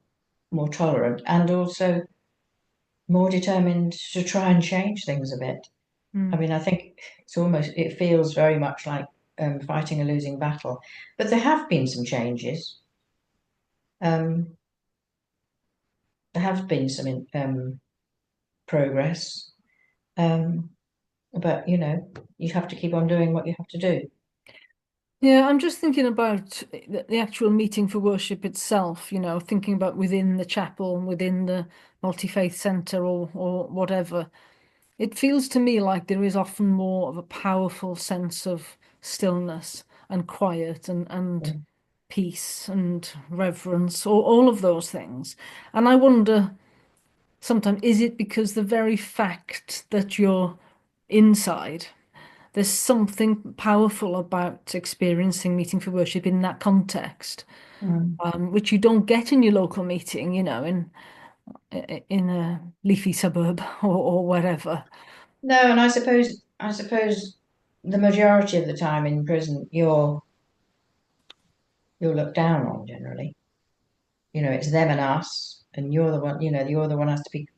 tolerant and also more determined to try and change things a bit. I mm, mean, I think it feels very much like fighting a losing battle. But there have been some changes. Um, there has been some progress. Um, but, you have to keep on doing what you have to do. Yeah, I'm just thinking about the actual meeting for worship itself, thinking about within the chapel, within the multi-faith centre or whatever. It feels to me like there is often more of a powerful sense of stillness and quiet and Mm. peace and reverence, or all of those things. And I wonder sometimes, is it because the very fact that you're inside, there's something powerful about experiencing meeting for worship in that context, Mm. which you don't get in your local meeting, in a leafy suburb or wherever. No, and I suppose the majority of the time in prison, you're looked down on generally. It's them and us, and you're the one has to be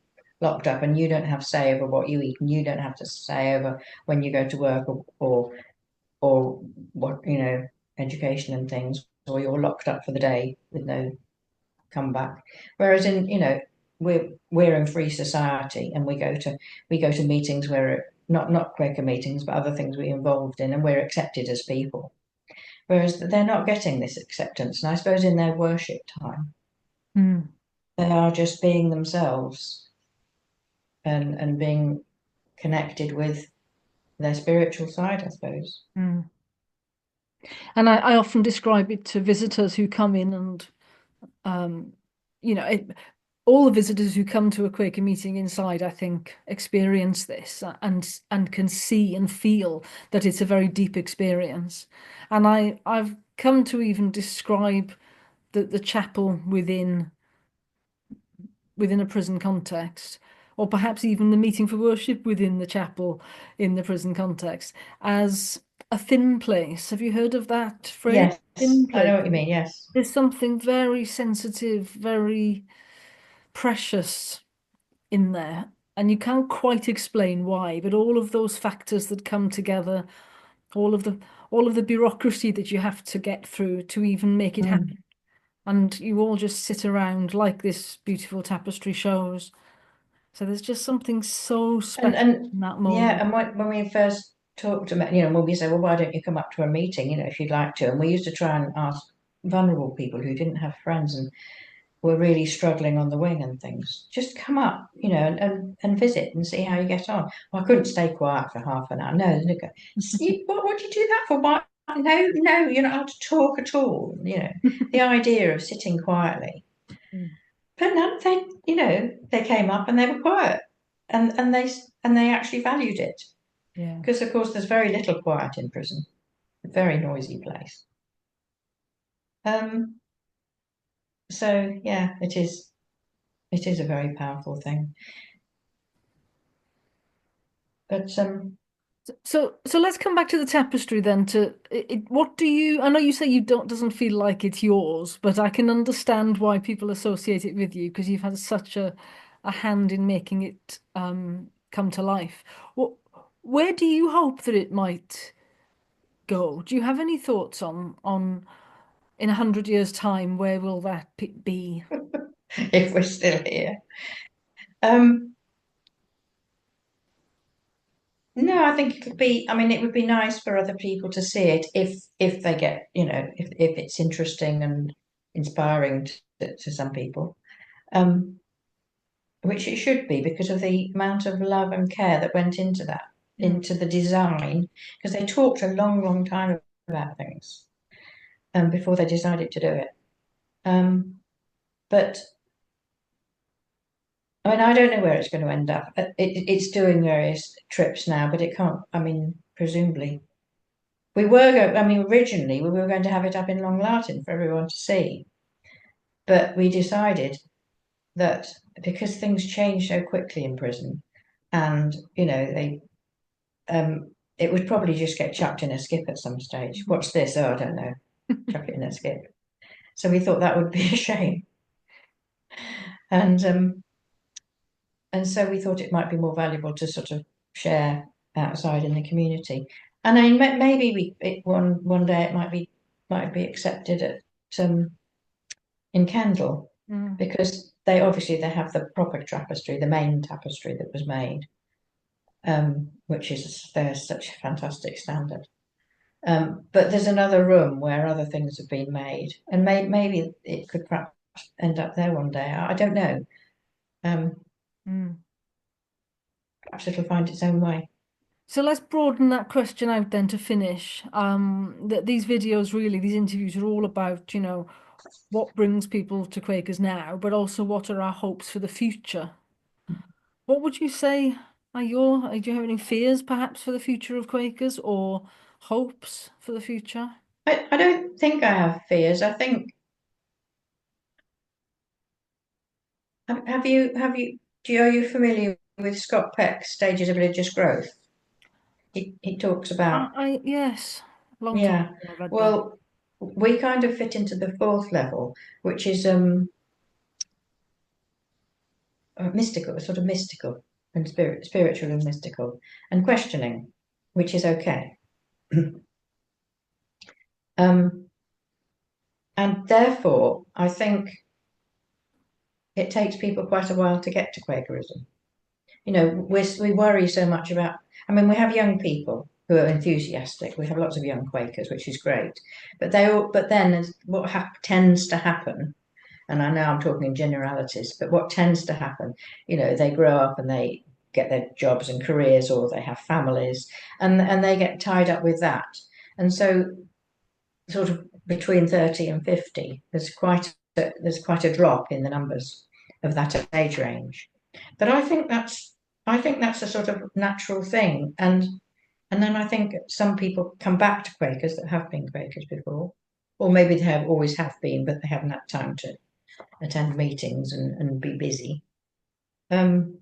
locked up, and you don't have say over what you eat, and you don't have to say over when you go to work or what education and things, or you're locked up for the day with no comeback. Whereas in we're in free society, and we go to meetings where not Quaker meetings, but other things we're involved in, and we're accepted as people. Whereas they're not getting this acceptance, and I suppose in their worship time Mm, they are just being themselves and being connected with their spiritual side, I suppose. mm. And I often describe it to visitors who come in and, um, you know, it, all the visitors who come to a Quaker meeting inside, I think, experience this and can see and feel that it's a very deep experience. And I've come to even describe the chapel within a prison context, or perhaps even the meeting for worship within the chapel in the prison context, as a thin place. Have you heard of that phrase? Yes, Thin I place. know what you mean. Yes. There's something very sensitive, very precious in there. And you can't quite explain why, but all of those factors that come together, all of the all of the bureaucracy that you have to get through to even make it happen. Mm. And you all just sit around like this beautiful tapestry shows. So there's just something so special And in that yeah, moment. and when we first talked about, when we say, well, why don't you come up to a meeting, if you'd like to? And we used to try and ask vulnerable people who didn't have friends and were really struggling on the wing and things, just come up, and visit and see how you get on. Well, I couldn't stay quiet for half an hour. No, look, what do you do that for? Why? No, no, you're not allowed to talk at all. The idea of sitting quietly. Mm. But no, they came up and they were quiet, and they actually valued it Yeah. because, of course, there's very little quiet in prison, a very noisy place. Um, so yeah, it is a very powerful thing. But So let's come back to the tapestry then. What do you? I know you say you don't doesn't feel like it's yours, but I can understand why people associate it with you because you've had such a hand in making it come to life. What Where do you hope that it might go? Do you have any thoughts on in 100 years' time, where will that be? if we're still here. Um, no, I think it'll be. I mean, it would be nice for other people to see it if they get, if it's interesting and inspiring to some people. Um, which it should be because of the amount of love and care that went into that, Mm, into the design, because they talked a long, long time about things before they decided to do it. But I mean, I don't know where it's going to end up. It's doing various trips now, but it can't. I mean, presumably, I mean, originally we were going to have it up in Long Lartin for everyone to see, but we decided that because things change so quickly in prison, and they it would probably just get chucked in a skip at some stage. What's this? Oh, I don't know. Chuck it in a skip. So we thought that would be a shame, and so we thought it might be more valuable to sort of share outside in the community. And I mean, maybe one day it might be accepted at in Kendal, mm, because they have the proper tapestry, the main tapestry that was made, which is there's such a fantastic standard. But there's another room where other things have been made, and maybe it could perhaps end up there one day. I don't know. Um, mm. Perhaps it'll find its own way. So let's broaden that question out then to finish. That these videos really, these interviews are all about, what brings people to Quakers now, but also what are our hopes for the future. What would you say do you have any fears perhaps for the future of Quakers or hopes for the future? I don't think I have fears. I think are you familiar with Scott Peck's Stages of Religious Growth? He talks about, Yes, long time yeah. ago I read that. Well, we kind of fit into the fourth level, which is mystical, sort of mystical and spiritual and mystical, and questioning, which is okay. Um, and therefore, I think it takes people quite a while to get to Quakerism. We worry so much about, I mean, we have young people who are enthusiastic. We have lots of young Quakers, which is great. But then what tends to happen, and I know I'm talking in generalities, but what tends to happen, they grow up and they get their jobs and careers, or they have families, and they get tied up with that. And so sort of between 30 and 50, there's quite a drop in the numbers of that age range. But I think that's a sort of natural thing. And then I think some people come back to Quakers that have been Quakers before, or maybe they have always have been, but they haven't had time to attend meetings and be busy. Um,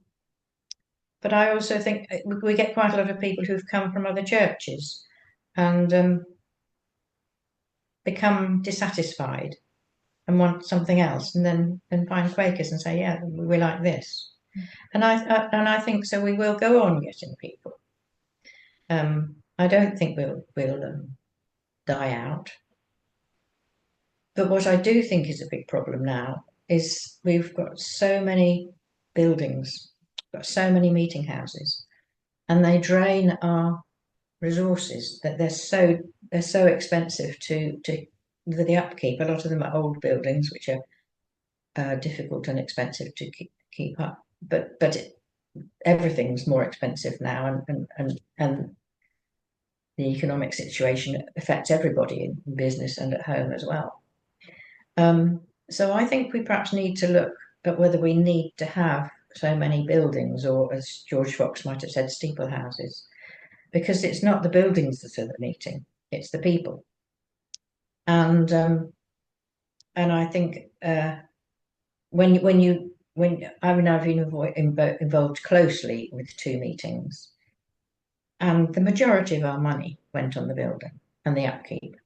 but I also think we get quite a lot of people who've come from other churches and become dissatisfied and want something else, and then find Quakers and say, yeah, we like this. And I think so. We will go on getting people. I don't think we'll die out. But what I do think is a big problem now is we've got so many buildings, got so many meeting houses, and they drain our resources. That they're so expensive to the upkeep. A lot of them are old buildings, which are difficult and expensive to keep up. But everything's more expensive now, and the economic situation affects everybody in business and at home as well. So I think we perhaps need to look at whether we need to have so many buildings, or as George Fox might have said, steeple houses, because it's not the buildings that are the meeting, it's the people. And I think when I mean, I've been involved closely with two meetings, and the majority of our money went on the building and the upkeep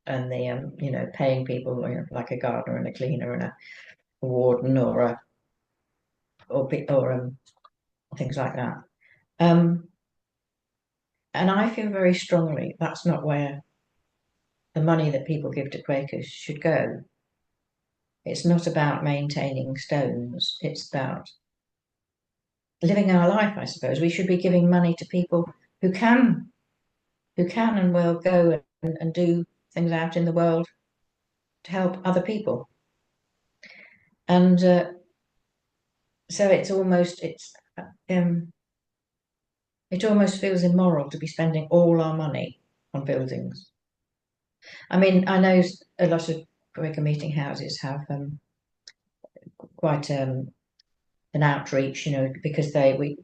and the paying people, like a gardener and a cleaner and a warden or things like that. Um, And I feel very strongly that's not where the money that people give to Quakers should go. It's not about maintaining stones. It's about living our life, I suppose. We should be giving money to people who can, who can and will go and do things out in the world to help other people. And so um, it almost feels immoral to be spending all our money on buildings. I mean, I know a lot of Quaker meeting houses have quite an outreach, because they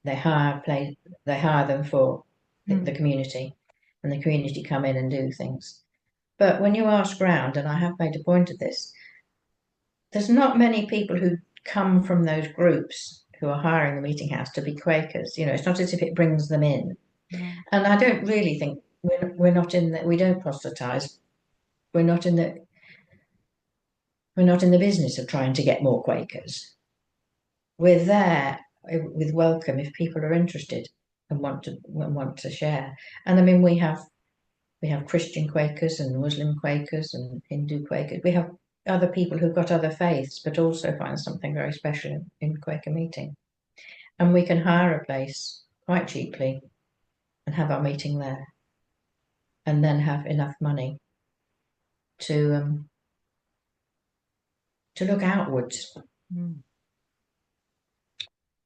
they hire them for the community, and the community come in and do things. But when you ask round, and I have made a point of this, there's not many people who come from those groups who are hiring the meeting house to be Quakers. It's not as if it brings them in. No. And I don't really think we're not in that. We don't proselytize. We're not in the we're not in the business of trying to get more Quakers. We're there with welcome if people are interested and want to share. And I mean, we have Christian Quakers and Muslim Quakers and Hindu Quakers. We have other people who've got other faiths, but also find something very special in Quaker meeting. And we can hire a place quite cheaply and have our meeting there, and then have enough money to look outwards. Mm.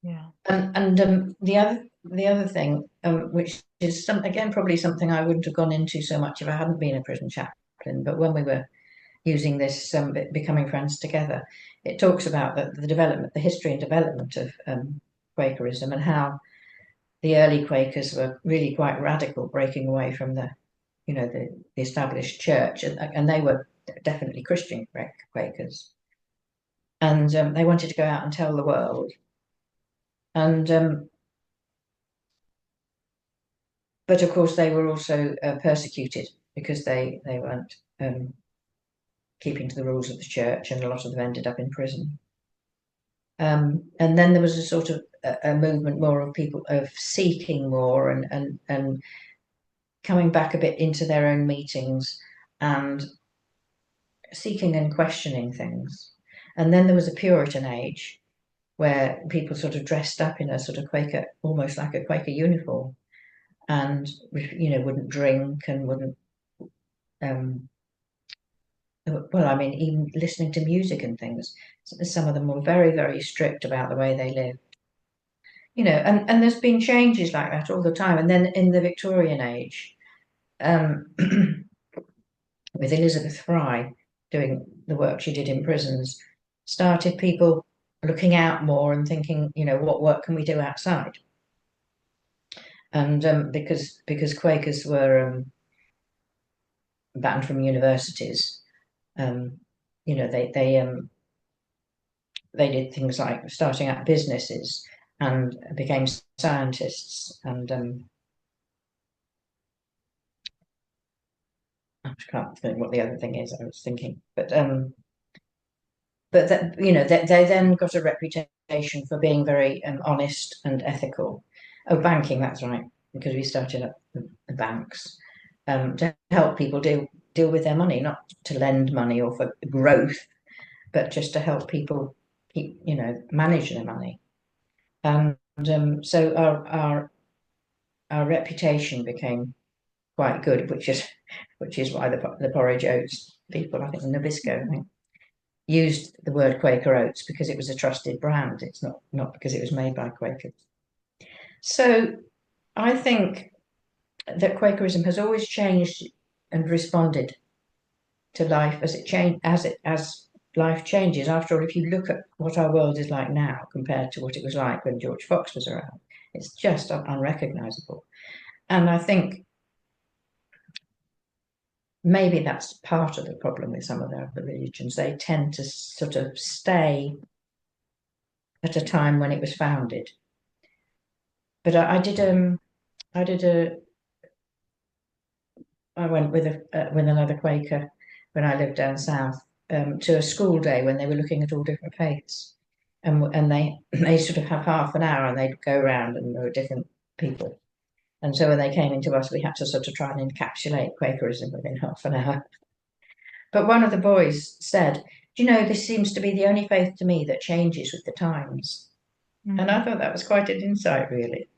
Yeah. And the other thing, which is again probably something I wouldn't have gone into so much if I hadn't been a prison chaplain, but when we were using this becoming friends together, it talks about the development, the history and development of Quakerism, and how the early Quakers were really quite radical, breaking away from the established church, and they were definitely Christian Quakers, and they wanted to go out and tell the world. And but of course they were also persecuted because they weren't keeping to the rules of the church, and a lot of them ended up in prison. And then there was a sort of a movement more of people of seeking more and coming back a bit into their own meetings and seeking and questioning things. And then there was a Puritan age where people sort of dressed up in a sort of Quaker, almost like a Quaker uniform, and wouldn't drink and wouldn't well, I mean, even listening to music and things. Some of them were very, very strict about the way they lived. And there's been changes like that all the time. And then in the Victorian age, um, with Elizabeth Fry doing the work she did in prisons, started people looking out more and thinking, what work can we do outside? And because Quakers were banned from universities, um, they did things like starting up businesses and became scientists. And I can't think what the other thing is I was thinking, but that, they then got a reputation for being very honest and ethical. Oh, banking, that's right, because we started up the banks to help people deal with their money, not to lend money or for growth, but just to help people keep, manage their money. And so our reputation became quite good, which is why the porridge oats people, I think the Nabisco, I think, used the word Quaker Oats, because it was a trusted brand. It's not because it was made by Quakers. So I think that Quakerism has always changed and responded to life as life changes. After all, if you look at what our world is like now compared to what it was like when George Fox was around, it's just unrecognizable. And I think maybe that's part of the problem with some of the religions. They tend to sort of stay at a time when it was founded. But I went with another Quaker when I lived down south, to a school day when they were looking at all different faiths, and they sort of have half an hour and they'd go around and there were different people, And so when they came into us, we had to sort of try and encapsulate Quakerism within half an hour. But one of the boys said, "Do you know, this seems to be the only faith to me that changes with the times." And Mm. I thought that was quite an insight, really.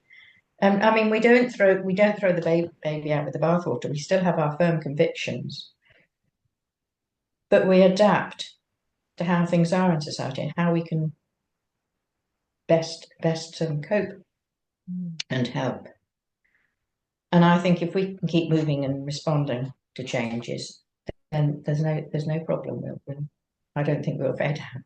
I mean, we don't throw the baby out with the bathwater. We still have our firm convictions, but we adapt to how things are in society and how we can best cope Mm. and help. And I think if we can keep moving and responding to changes, then there's no problem. I don't think we'll fade out.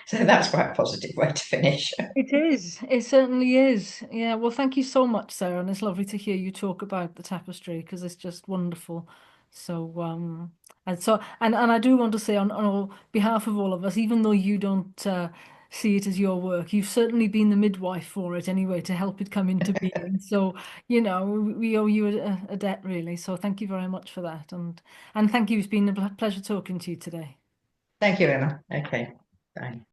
So that's quite a positive way to finish. It is. It certainly is. Yeah. Well, thank you so much, Sarah, and it's lovely to hear you talk about the tapestry because it's just wonderful. So, and I do want to say on behalf of all of us, even though you don't see it as your work, you've certainly been the midwife for it anyway to help it come into being. So, we owe you a debt really. So, thank you very much for that, and thank you. It's been a pleasure talking to you today. Thank you, Emma. Okay, bye.